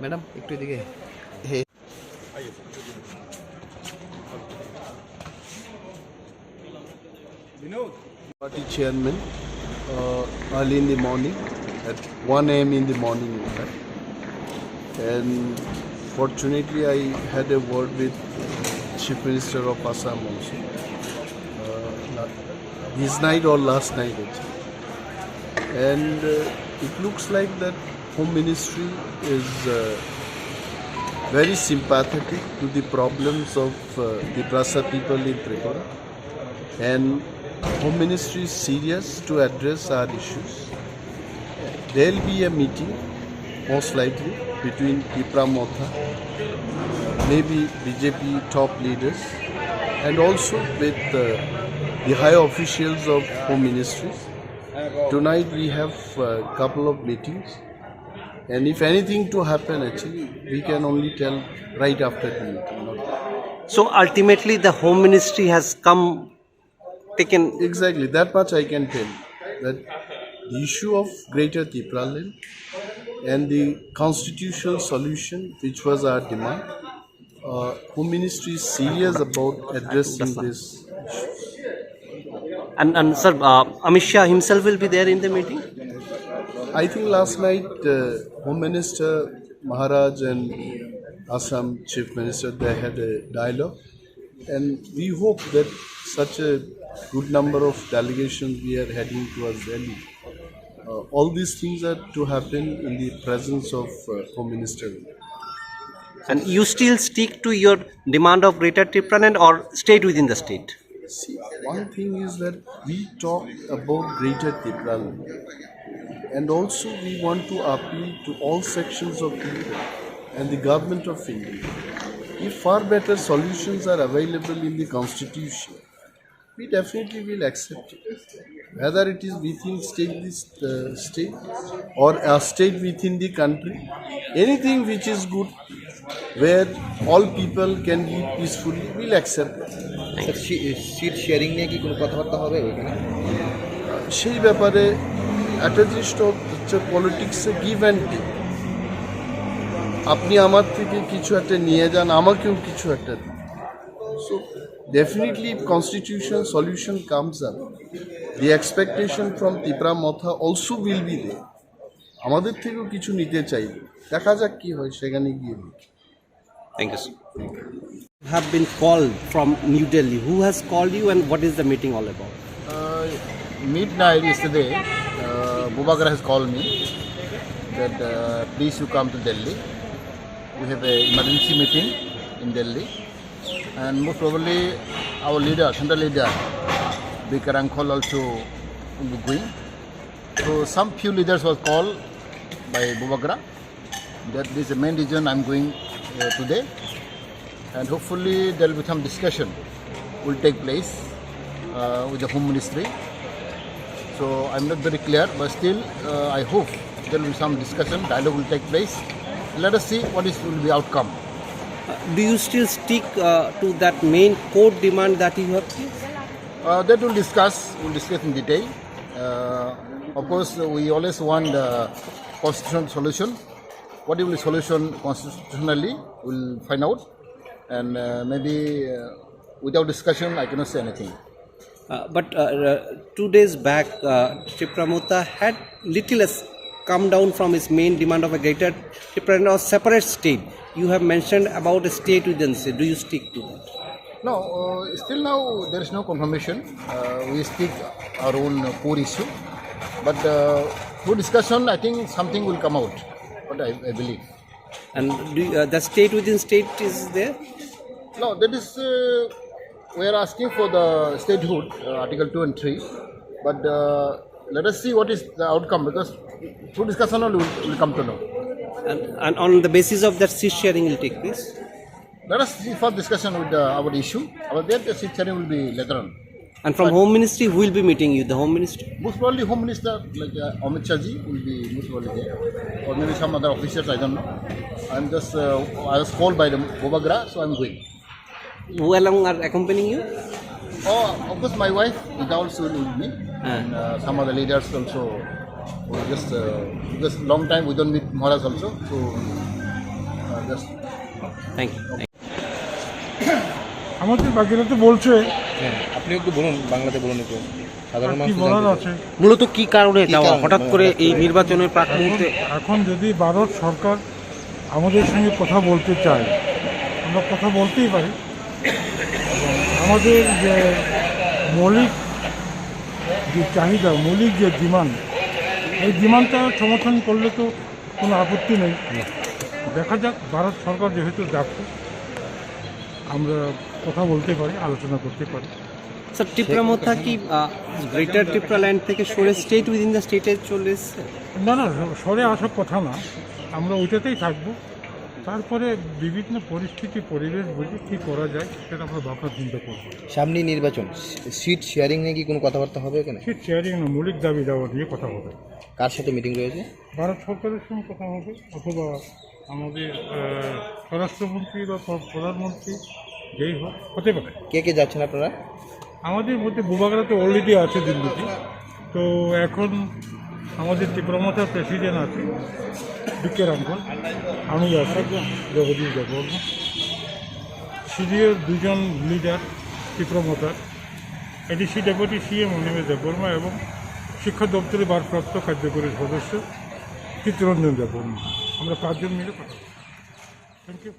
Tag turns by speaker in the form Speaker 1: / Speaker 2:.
Speaker 1: Madam एक दिखे
Speaker 2: Party chairman early in the morning at 1 a.m. in the morning in fact, and fortunately I had a word with Chief Minister of Assam also this night or last night actually, and it looks like that Home Ministry is very sympathetic to the problems of the Prasa people in Tripura, and Home Ministry is serious to address our issues. There will be a meeting, most likely, between Tipra, Motha, maybe BJP top leaders, and also with the high officials of Home Ministries. Tonight we have a couple of meetings, and if anything to happen, actually, we can only tell right after the meeting.
Speaker 1: So ultimately the Home Ministry has taken...
Speaker 2: Exactly, that much I can tell, that the issue of Greater Tipra land and the constitutional solution, which was our demand, Home Ministry is serious about addressing this issues.
Speaker 1: And sir, Amit Shah himself will be there in the meeting?
Speaker 2: I think last night Home Minister Maharaj and Assam Chief Minister, they had a dialogue, and we hope that such a good number of delegations we are heading towards Delhi. All these things are to happen in the presence of Home Minister.
Speaker 1: And you still stick to your demand of Greater Tipra land or stayed within the state?
Speaker 2: See, one thing is that we talk about Greater Tipra land, and also we want to appeal to all sections of people and the government of India. If far better solutions are available in the constitution, we definitely will accept it. Whether it is within state or a state within the country, anything which is good, where all people can live peacefully, we'll accept it.
Speaker 3: Seat sharing নিয়ে কি কোনো কথাবার্তা হবে ওখানে?
Speaker 2: সেই ব্যাপারে একটা জিনিস তো হচ্ছে পলিটিক্সে গিভ অ্যান্ড টেক। আপনি আমার থেকে কিছু একটা নিয়ে যান, আমাকেও কিছু একটা দিন। So definitely if constitutional solution comes up, the expectation from Tipra Motha also will be there. আমাদের থেকেও কিছু নিতে চাইবে, দেখা যাক কি হয় সেখানে গিয়ে।
Speaker 1: Thank you, sir. Have been called from New Delhi. Who has called you and what is the meeting all about?
Speaker 4: Midnight yesterday, Bubakar has called me that please you come to Delhi. We have an emergency meeting in Delhi, and most probably our leader, central leader, Bikarankhol also will be going. So some few leaders was called by Bubakar. That is the main reason I'm going today, and hopefully there will be some discussion will take place with the Home Ministry. So I'm not very clear, but still I hope there will be some discussion, dialogue will take place. Let us see what will be outcome.
Speaker 1: Do you still stick to that main core demand that you have?
Speaker 4: That we'll discuss in detail. Of course, we always want the constitutional solution. What will be solution constitutionally, we'll find out. And maybe without discussion, I cannot say anything.
Speaker 1: But 2 days back, Tipra Motha had little come down from its main demand of a Greater Tipra and a separate state. You have mentioned about a state within state. Do you stick to that?
Speaker 4: No, still now there is no confirmation. We stick our own core issue. But through discussion, I think something will come out. What I believe.
Speaker 1: And the state within state is there?
Speaker 4: No, that is we are asking for the statehood, Article 2 and 3, but let us see what is the outcome, because through discussion only we will come to know.
Speaker 1: And on the basis of that, seat sharing will take place.
Speaker 4: Let us see for discussion with our issue. Our then the seat sharing will be later on.
Speaker 1: And from Home Ministry, who will be meeting you? The Home Ministry?
Speaker 4: Most probably Home Minister like Amit Shah ji will be most probably there, or maybe some other officers, I don't know. I'm just I was called by the Bobagra, so I'm going.
Speaker 1: Who along are accompanying you?
Speaker 4: Oh, of course, my wife is also with me, and some other leaders also. We just because long time we don't meet Maharaj also, so just.
Speaker 1: Thank you.
Speaker 5: আমাদের বাকিরা তো বলছে
Speaker 6: আপনি একটু বলুন, বাংলাতে বলুন একটু, সাধারণ
Speaker 5: কি
Speaker 6: মানুষ
Speaker 5: বলার আছে।
Speaker 1: মূলত কি কারণে যাওয়া হঠাৎ করে এই নির্বাচনের প্রাক মুহূর্তে?
Speaker 5: এখন যদি ভারত সরকার আমাদের সঙ্গে কথা বলতে চায়, আমরা কথা বলতেই পারি। এবং আমাদের যে মৌলিক যে চাহিদা, মৌলিক যে ডিমান্ড, এই ডিমান্ডটা সমর্থন করলে তো কোনো আপত্তি নেই। দেখা যাক, ভারত সরকার যেহেতু ডাকছে, আমরা কথা বলতে পারি, আলোচনা করতে পারি।
Speaker 1: স্যার, টিপ্রা মোথা কি গ্রেটার টিপ্রা ল্যান্ড থেকে সরে স্টেট উইদিন দ্য স্টেটে চলে এসছে?
Speaker 5: না না, সরে আসার কথা না, আমরা ওইটাতেই থাকবো। তারপরে বিভিন্ন পরিস্থিতি, পরিবেশ বুঝে কী করা যায় সেটা আমরা ভাবনা চিন্তা করবো।
Speaker 3: সামনে নির্বাচন, সিট শেয়ারিং নিয়ে কি কোনো কথাবার্তা হবে এখানে?
Speaker 5: সিট শেয়ারিং না, মৌলিক দাবি দেওয়া নিয়ে কথা হবে।
Speaker 3: কার সাথে মিটিং রয়েছে?
Speaker 5: ভারত সরকারের সঙ্গে কথা হবে, অথবা আমাদের স্বরাষ্ট্রমন্ত্রী বা প্রধানমন্ত্রী, যেই হোক, হতে পারে।
Speaker 3: কে কে যাচ্ছেন আপনারা?
Speaker 5: আমাদের মধ্যে বুবাগরা তো অলরেডি আছে দিল্লিতে, তো এখন আমাদের ত্রিপুরা মথার প্রেসিডেন্ট আছে বিকের আঙ্কল, আমি আছি, জগদীশ দেববর্মা, সিনিয়র দুজন লিডার ত্রিপুরা মথার, ADC deputy CM Animesh Debbarma এবং শিক্ষা দপ্তরের ভারপ্রাপ্ত কার্যকরী সদস্য চিত্তরঞ্জন দেববর্মা। আমরা 5 জন মিলে কথা। Thank you.